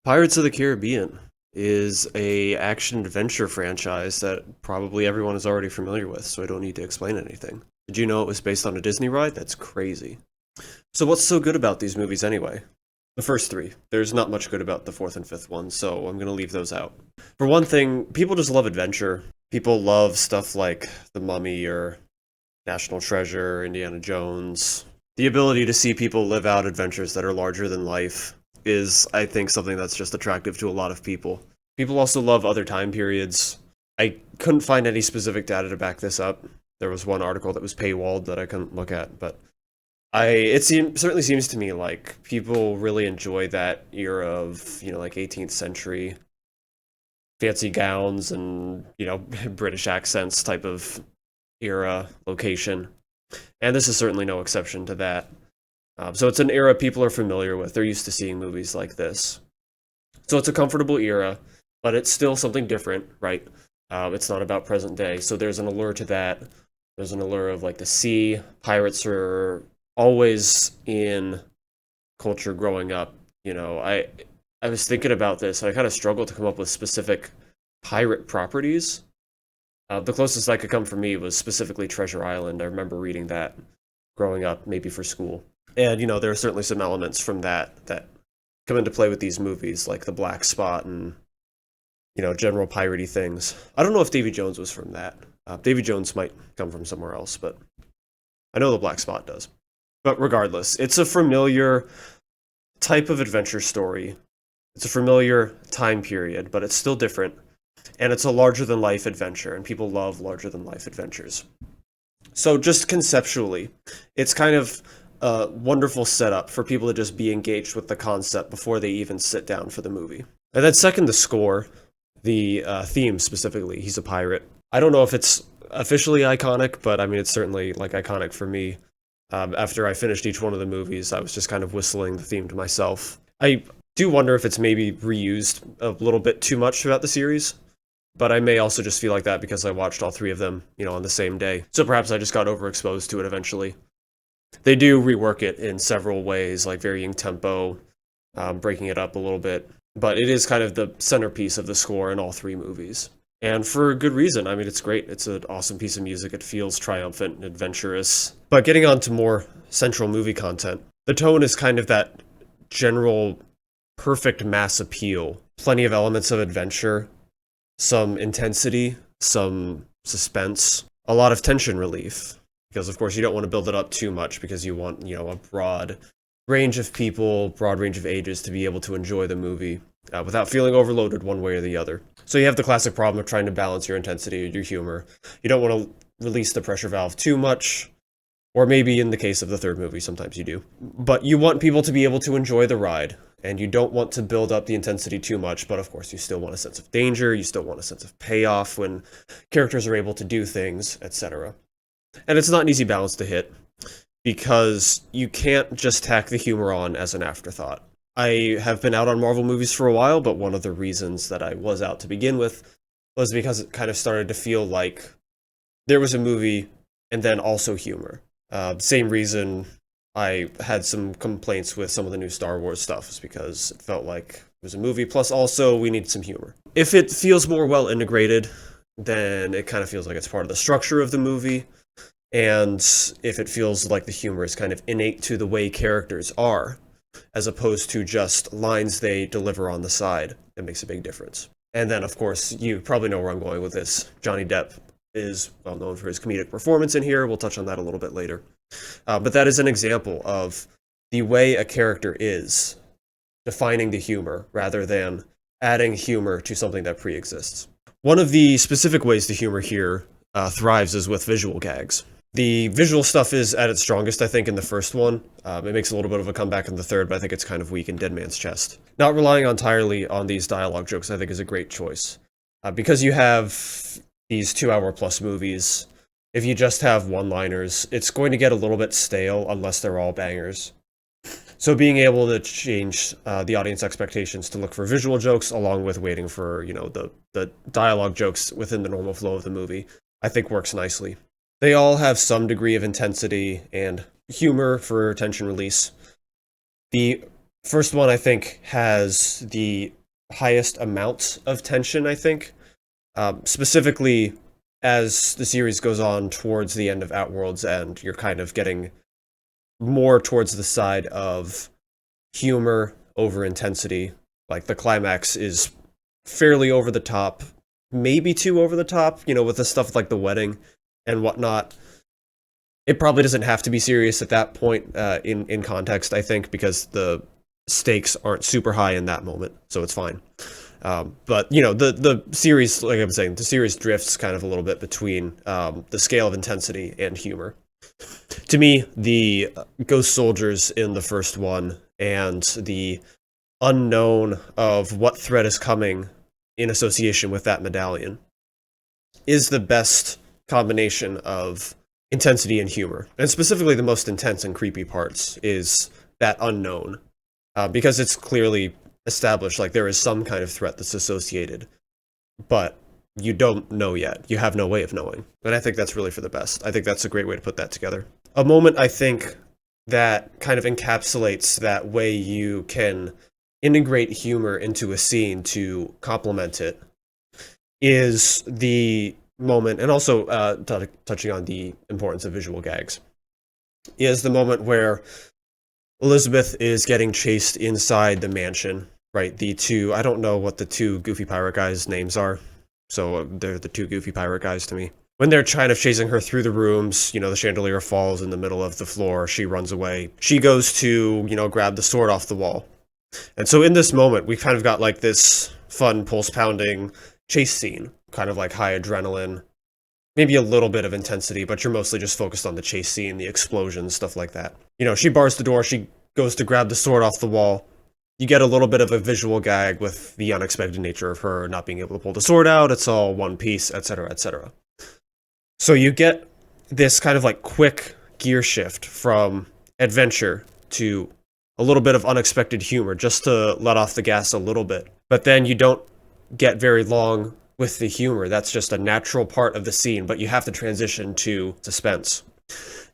Pirates of the Caribbean is a action adventure franchise that probably everyone is already familiar with, so I don't need to explain anything. Did you know it was based on a Disney ride? That's crazy. So what's so good about these movies anyway? The first three. There's not much good about the fourth and fifth one, so I'm gonna leave those out. For one thing, people just love adventure. People love stuff like The Mummy or National Treasure, Indiana Jones. The ability to see people live out adventures that are larger than life is, I think, something that's just attractive to a lot of people. People also love other time periods. I couldn't find any specific data to back this up. There was one article that was paywalled that I couldn't look at, but certainly seems to me like people really enjoy that era of, like 18th century fancy gowns and, British accents type of era location. And this is certainly no exception to that. So it's an era people are familiar with. They're used to seeing movies like this. So it's a comfortable era, but it's still something different, right? It's not about present day. So there's an allure to that. There's an allure of like the sea. Pirates are always in culture growing up. I was thinking about this. I kind of struggled to come up with specific pirate properties. The closest I could come for me was specifically Treasure Island. I remember reading that growing up, maybe for school. And there are certainly some elements from that come into play with these movies, like the Black Spot and general piratey things. I don't know if Davy Jones was from that. Davy Jones might come from somewhere else, but I know the Black Spot does. But regardless, it's a familiar type of adventure story. It's a familiar time period, but it's still different. And it's a larger than life adventure, and people love larger than life adventures. So, just conceptually, it's kind of a wonderful setup for people to just be engaged with the concept before they even sit down for the movie. And then, second, the score, the theme specifically. He's a pirate. I don't know if it's officially iconic, but I mean, it's certainly like iconic for me. After I finished each one of the movies, I was just kind of whistling the theme to myself. I do wonder if it's maybe reused a little bit too much throughout the series, but I may also just feel like that because I watched all three of them, on the same day. So perhaps I just got overexposed to it eventually. They do rework it in several ways, like varying tempo, breaking it up a little bit, but it is kind of the centerpiece of the score in all three movies. And for good reason. I mean, it's great. It's an awesome piece of music. It feels triumphant and adventurous. But getting on to more central movie content, the tone is kind of that general perfect mass appeal. Plenty of elements of adventure, some intensity, some suspense, a lot of tension relief. Because, of course, you don't want to build it up too much because you want, a broad range of people, broad range of ages to be able to enjoy the movie without feeling overloaded one way or the other. So you have the classic problem of trying to balance your intensity, your humor. You don't want to release the pressure valve too much, or maybe in the case of the third movie, sometimes you do. But you want people to be able to enjoy the ride, and you don't want to build up the intensity too much, but of course you still want a sense of danger, you still want a sense of payoff when characters are able to do things, etc. And it's not an easy balance to hit, because you can't just tack the humor on as an afterthought. I have been out on Marvel movies for a while, but one of the reasons that I was out to begin with was because it kind of started to feel like there was a movie and then also humor. Same reason I had some complaints with some of the new Star Wars stuff is because it felt like it was a movie, plus also we need some humor. If it feels more well integrated, then it kind of feels like it's part of the structure of the movie. And if it feels like the humor is kind of innate to the way characters are, as opposed to just lines they deliver on the side, it makes a big difference. And then, of course, you probably know where I'm going with this. Johnny Depp is well known for his comedic performance in here. We'll touch on that a little bit later. But that is an example of the way a character is defining the humor rather than adding humor to something that pre-exists. One of the specific ways the humor here thrives is with visual gags. The visual stuff is at its strongest, I think, in the first one. It makes a little bit of a comeback in the third, but I think it's kind of weak in Dead Man's Chest. Not relying entirely on these dialogue jokes, I think, is a great choice. Because you have these 2 hour plus movies, if you just have one-liners, it's going to get a little bit stale unless they're all bangers. So being able to change the audience expectations to look for visual jokes along with waiting for, the dialogue jokes within the normal flow of the movie, I think works nicely. They all have some degree of intensity and humor for tension release. The First one, I think, has the highest amounts of tension, I think. Specifically, as the series goes on towards the end of Outworld's End, you're kind of getting more towards the side of humor over intensity. Like, the climax is fairly over the top, maybe too over the top, with the stuff like the wedding and whatnot. It probably doesn't have to be serious at that point in context, I think, because the stakes aren't super high in that moment, so it's fine. But the series, like I'm saying, the series drifts kind of a little bit between the scale of intensity and humor. To me, the ghost soldiers in the first one and the unknown of what threat is coming in association with that medallion is the best combination of intensity and humor. And specifically, the most intense and creepy parts is that unknown, because it's clearly established like there is some kind of threat that's associated, but you don't know yet. You have no way of knowing. And I think that's really for the best. I think that's a great way to put that together. A moment, I think, that kind of encapsulates that way you can integrate humor into a scene to complement it is the moment, and also touching on the importance of visual gags, is the moment where Elizabeth is getting chased inside the mansion, right? The two, I don't know what the two goofy pirate guys' names are, so they're the two goofy pirate guys to me. When they're kind of chasing her through the rooms, the chandelier falls in the middle of the floor, she runs away. She goes to, grab the sword off the wall. And so in this moment, we kind of got like this fun, pulse-pounding chase scene, kind of like high adrenaline, maybe a little bit of intensity, but you're mostly just focused on the chase scene, the explosions, stuff like that. She bars the door, she goes to grab the sword off the wall. You get a little bit of a visual gag with the unexpected nature of her not being able to pull the sword out, it's all one piece, etc., etc. So you get this kind of like quick gear shift from adventure to a little bit of unexpected humor, just to let off the gas a little bit. But then you don't get very long with the humor. That's just a natural part of the scene, but you have to transition to suspense.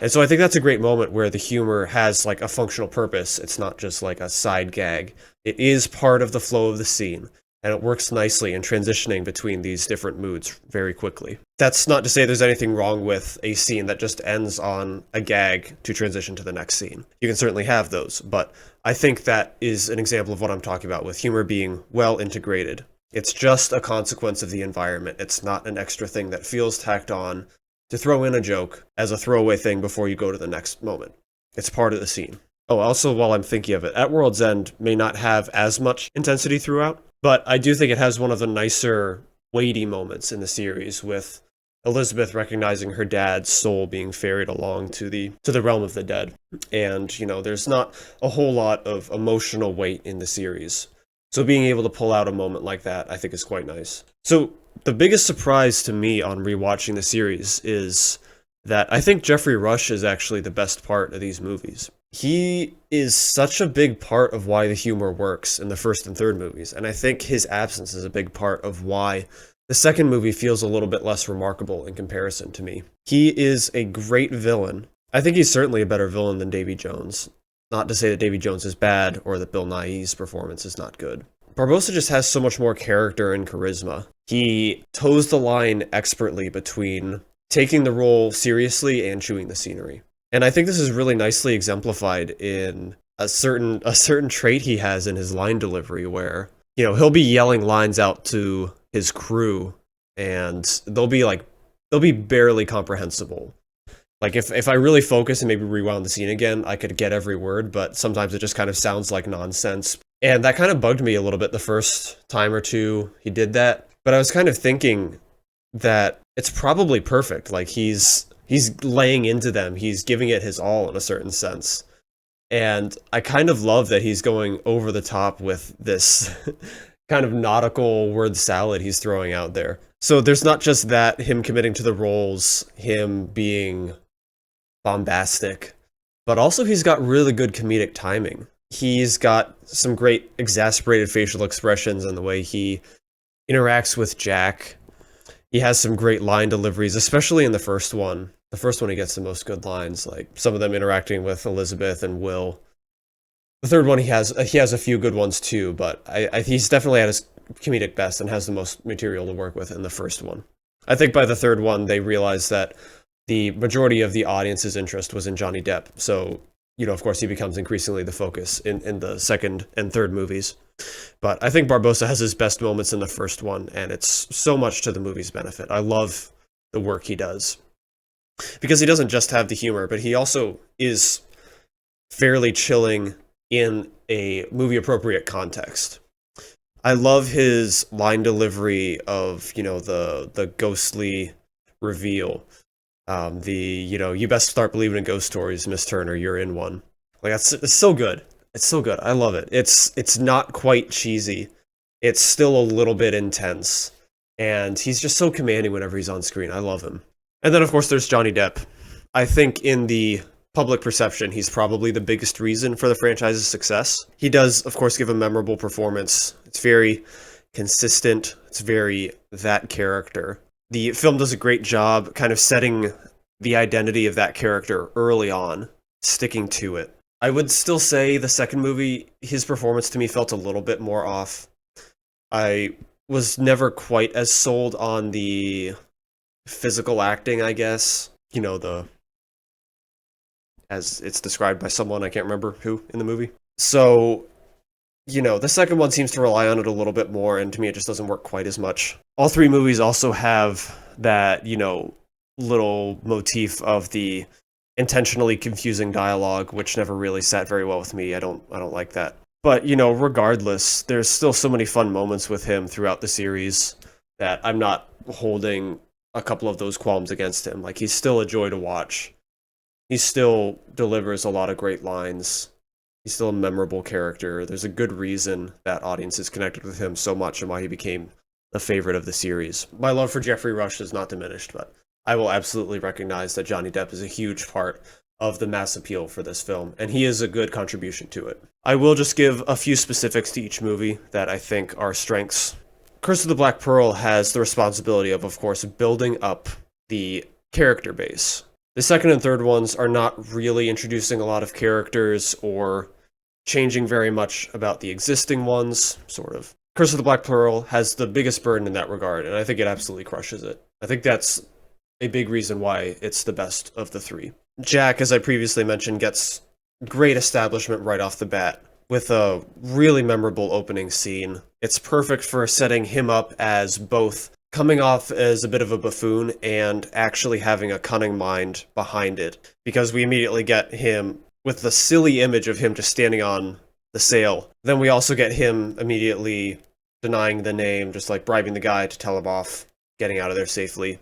And so I think that's a great moment where the humor has like a functional purpose. It's not just like a side gag. It is part of the flow of the scene, and it works nicely in transitioning between these different moods very quickly. That's not to say there's anything wrong with a scene that just ends on a gag to transition to the next scene. You can certainly have those, but I think that is an example of what I'm talking about with humor being well integrated. It's just a consequence of the environment. It's not an extra thing that feels tacked on to throw in a joke as a throwaway thing before you go to the next moment. It's part of the scene. Oh, also, while I'm thinking of it, At World's End may not have as much intensity throughout, but I do think it has one of the nicer, weighty moments in the series with Elizabeth recognizing her dad's soul being ferried along to the realm of the dead. And, there's not a whole lot of emotional weight in the series. So being able to pull out a moment like that, I think is quite nice. So the biggest surprise to me on rewatching the series is that I think Geoffrey Rush is actually the best part of these movies. He is such a big part of why the humor works in the first and third movies, and I think his absence is a big part of why the second movie feels a little bit less remarkable in comparison to me. He is a great villain. I think he's certainly a better villain than Davy Jones. Not to say that Davy Jones is bad or that Bill Nighy's performance is not good. Barbossa just has so much more character and charisma. He toes the line expertly between taking the role seriously and chewing the scenery. And I think this is really nicely exemplified in a certain trait he has in his line delivery where, he'll be yelling lines out to his crew and they'll be barely comprehensible. Like if I really focus and maybe rewound the scene again, I could get every word, but sometimes it just kind of sounds like nonsense. And that kind of bugged me a little bit the first time or two he did that. But I was kind of thinking that it's probably perfect. Like he's laying into them. He's giving it his all in a certain sense. And I kind of love that he's going over the top with this kind of nautical word salad he's throwing out there. So there's not just that, him committing to the roles, him being bombastic, but also he's got really good comedic timing. He's got some great exasperated facial expressions in the way he interacts with Jack. He has some great line deliveries, especially in the first one. The first one he gets the most good lines, like some of them interacting with Elizabeth and Will. The third one he has a few good ones too, but he's definitely at his comedic best and has the most material to work with in the first one. I think by the third one they realized that the majority of the audience's interest was in Johnny Depp. So, of course, he becomes increasingly the focus in the second and third movies. But I think Barbosa has his best moments in the first one, and it's so much to the movie's benefit. I love the work he does. Because he doesn't just have the humor, but he also is fairly chilling in a movie appropriate context. I love his line delivery of, the ghostly reveal. You best start believing in ghost stories, Miss Turner. You're in one. Like it's so good. It's so good. I love it. It's not quite cheesy. It's still a little bit intense, and he's just so commanding whenever he's on screen. I love him. And then of course there's Johnny Depp. I think in the public perception, he's probably the biggest reason for the franchise's success. He does, of course, give a memorable performance. It's very consistent. It's very that character. The film does a great job kind of setting the identity of that character early on, sticking to it. I would still say the second movie, his performance to me felt a little bit more off. I was never quite as sold on the physical acting, I guess. As it's described by someone, I can't remember who in the movie. So, the second one seems to rely on it a little bit more, and to me it just doesn't work quite as much. All three movies also have that, little motif of the intentionally confusing dialogue, which never really sat very well with me. I don't like that. But, regardless, there's still so many fun moments with him throughout the series that I'm not holding a couple of those qualms against him. Like, he's still a joy to watch. He still delivers a lot of great lines. He's still a memorable character. There's a good reason that audiences connected with him so much and why he became the favorite of the series. My love for Geoffrey Rush is not diminished, but I will absolutely recognize that Johnny Depp is a huge part of the mass appeal for this film, and he is a good contribution to it. I will just give a few specifics to each movie that I think are strengths. Curse of the Black Pearl has the responsibility of course, building up the character base. The second and third ones are not really introducing a lot of characters or changing very much about the existing ones, sort of. Curse of the Black Pearl has the biggest burden in that regard, and I think it absolutely crushes it. I think that's a big reason why it's the best of the three. Jack, as I previously mentioned, gets great establishment right off the bat with a really memorable opening scene. It's perfect for setting him up as both coming off as a bit of a buffoon and actually having a cunning mind behind it, because we immediately get him with the silly image of him just standing on the sail. Then we also get him immediately denying the name, just like bribing the guy to tell him off, getting out of there safely,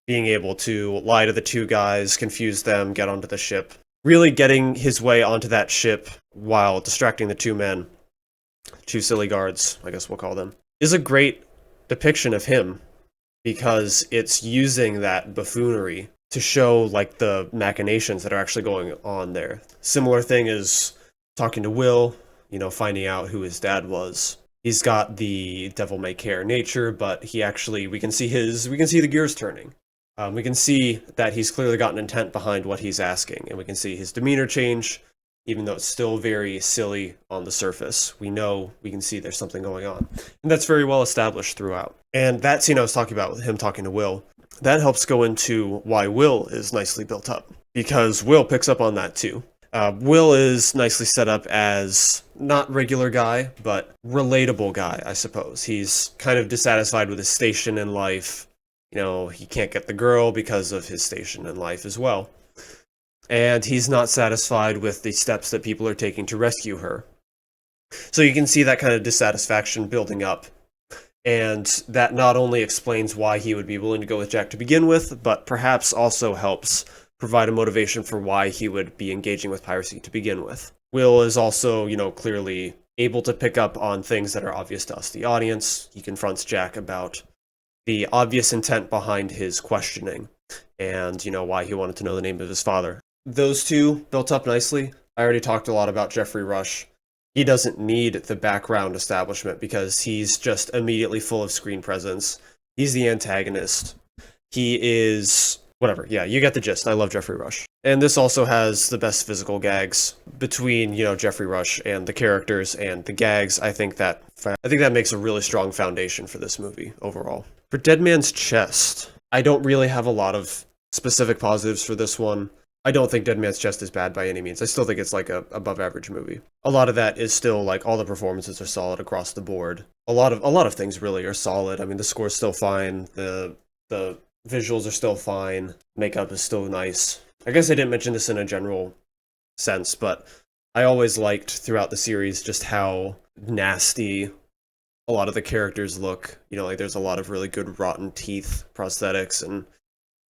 being able to lie to the two guys, confuse them, get onto the ship, really getting his way onto that ship while distracting the two men, two silly guards, I guess we'll call them, is a great depiction of him, because it's using that buffoonery to show like the machinations that are actually going on there. Similar thing is talking to Will, finding out who his dad was. He's got the devil may care nature, but we can see the gears turning. We can see that he's clearly got an intent behind what he's asking, and we can see his demeanor change, even though it's still very silly on the surface. We can see there's something going on. And that's very well established throughout. And that scene I was talking about with him talking to Will, that helps go into why Will is nicely built up, because Will picks up on that too. Will is nicely set up as not regular guy, but relatable guy, I suppose. He's kind of dissatisfied with his station in life. He can't get the girl because of his station in life as well. And he's not satisfied with the steps that people are taking to rescue her. So you can see that kind of dissatisfaction building up. And that not only explains why he would be willing to go with Jack to begin with, but perhaps also helps provide a motivation for why he would be engaging with piracy to begin with. Will is also, clearly able to pick up on things that are obvious to us, the audience. He confronts Jack about the obvious intent behind his questioning and, why he wanted to know the name of his father. Those two built up nicely. I already talked a lot about Geoffrey Rush. He doesn't need the background establishment because he's just immediately full of screen presence. He's the antagonist. He is Whatever. Yeah, you get the gist. I love Jeffrey Rush. And this also has the best physical gags between, Jeffrey Rush and the characters and the gags. I think that makes a really strong foundation for this movie overall. For Dead Man's Chest, I don't really have a lot of specific positives for this one. I don't think Dead Man's Chest is bad by any means. I still think it's like a above average movie. A lot of that is still like all the performances are solid across the board. A lot of things really are solid. I mean, the score's still fine. The visuals are still fine. Makeup is still nice. I guess I didn't mention this in a general sense, but I always liked throughout the series just how nasty a lot of the characters look. Like there's a lot of really good rotten teeth prosthetics and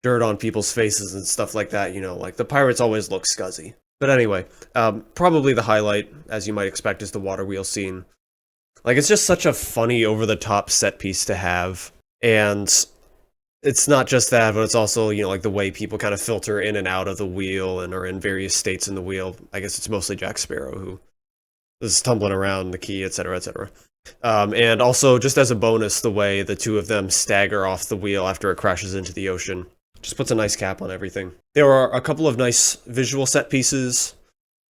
dirt on people's faces and stuff like that. Like the pirates always look scuzzy. But anyway, probably the highlight, as you might expect, is the water wheel scene. Like it's just such a funny, over-the-top set piece to have. And it's not just that, but it's also, like the way people kind of filter in and out of the wheel and are in various states in the wheel. I guess it's mostly Jack Sparrow who is tumbling around the key, etc., etc. And also, just as a bonus, the way the two of them stagger off the wheel after it crashes into the ocean just puts a nice cap on everything. There are a couple of nice visual set pieces.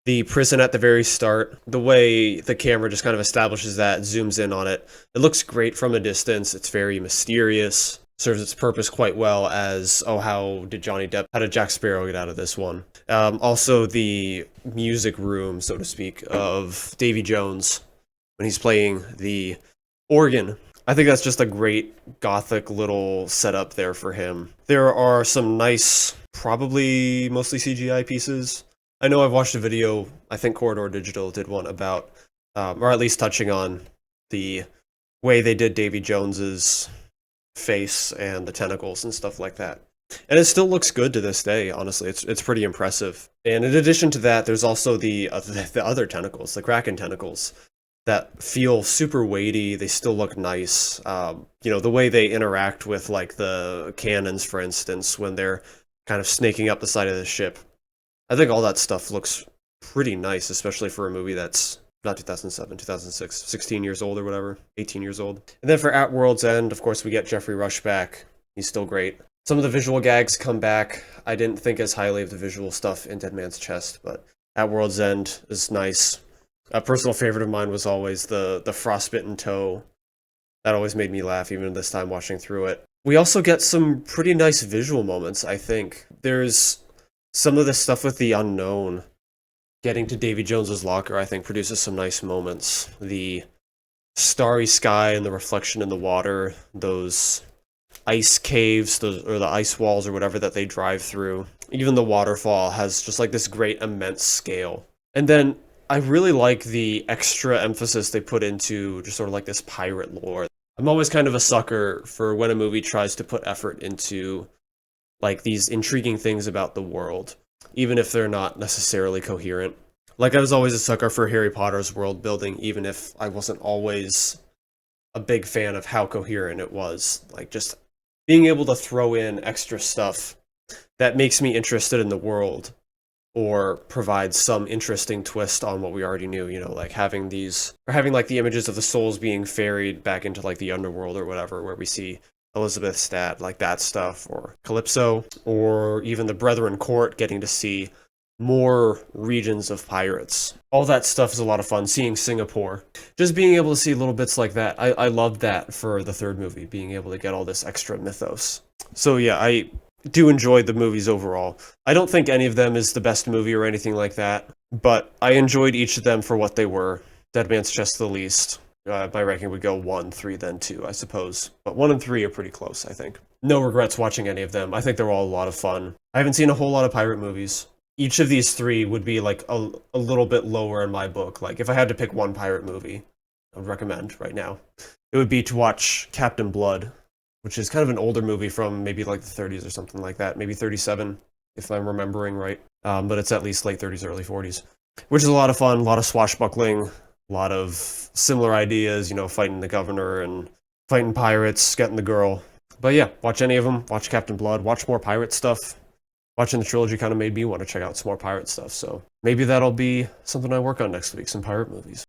The prison at the very start, the way the camera just kind of establishes that, zooms in on it. It looks great from a distance. It's very mysterious. Serves its purpose quite well as, how did Jack Sparrow get out of this one? Also, the music room, so to speak, of Davy Jones when he's playing the organ. I think that's just a great gothic little setup there for him. There are some nice, probably mostly CGI pieces. I know I've watched a video, I think Corridor Digital did one about, or at least touching on the way they did Davy Jones's face and the tentacles and stuff like that. And it still looks good to this day, honestly. It's pretty impressive. And in addition to that, there's also the other tentacles, the Kraken tentacles, that feel super weighty. They still look nice. The way they interact with like the cannons, for instance, when they're kind of snaking up the side of the ship. I think all that stuff looks pretty nice, especially for a movie that's not 2007, 2006, 16 years old or whatever, 18 years old. And then for At World's End, of course, we get Jeffrey Rush back. He's still great. Some of the visual gags come back. I didn't think as highly of the visual stuff in Dead Man's Chest, but At World's End is nice. A personal favorite of mine was always the frostbitten toe. That always made me laugh, even this time watching through it. We also get some pretty nice visual moments, I think. There's some of the stuff with the unknown. Getting to Davy Jones's locker, I think, produces some nice moments. The starry sky and the reflection in the water, those ice caves, or the ice walls or whatever that they drive through. Even the waterfall has just like this great immense scale. And then I really like the extra emphasis they put into just sort of like this pirate lore. I'm always kind of a sucker for when a movie tries to put effort into like these intriguing things about the world, even if they're not necessarily coherent. Like I was always a sucker for Harry Potter's world building, even if I wasn't always a big fan of how coherent it was. Like just being able to throw in extra stuff that makes me interested in the world or provide some interesting twist on what we already knew, like having like the images of the souls being ferried back into like the underworld or whatever, where we see Elizabeth Stat, like that stuff, or Calypso, or even the Brethren Court getting to see more regions of pirates. All that stuff is a lot of fun. Seeing Singapore, just being able to see little bits like that. I loved that for the third movie, being able to get all this extra mythos. So yeah, I do enjoy the movies overall. I don't think any of them is the best movie or anything like that, but I enjoyed each of them for what they were. Dead Man's Chest the least. My ranking would go 1, 3, then 2, I suppose. But 1 and 3 are pretty close, I think. No regrets watching any of them. I think they're all a lot of fun. I haven't seen a whole lot of pirate movies. Each of these 3 would be like a little bit lower in my book. Like if I had to pick one pirate movie I would recommend right now, it would be to watch Captain Blood, which is kind of an older movie from maybe like the 30s or something like that, maybe 37, if I'm remembering right. But it's at least late 30s, early 40s, which is a lot of fun, a lot of swashbuckling, a lot of similar ideas, fighting the governor and fighting pirates, getting the girl. But yeah, watch any of them, watch Captain Blood, watch more pirate stuff. Watching the trilogy kind of made me want to check out some more pirate stuff, so maybe that'll be something I work on next week, some pirate movies.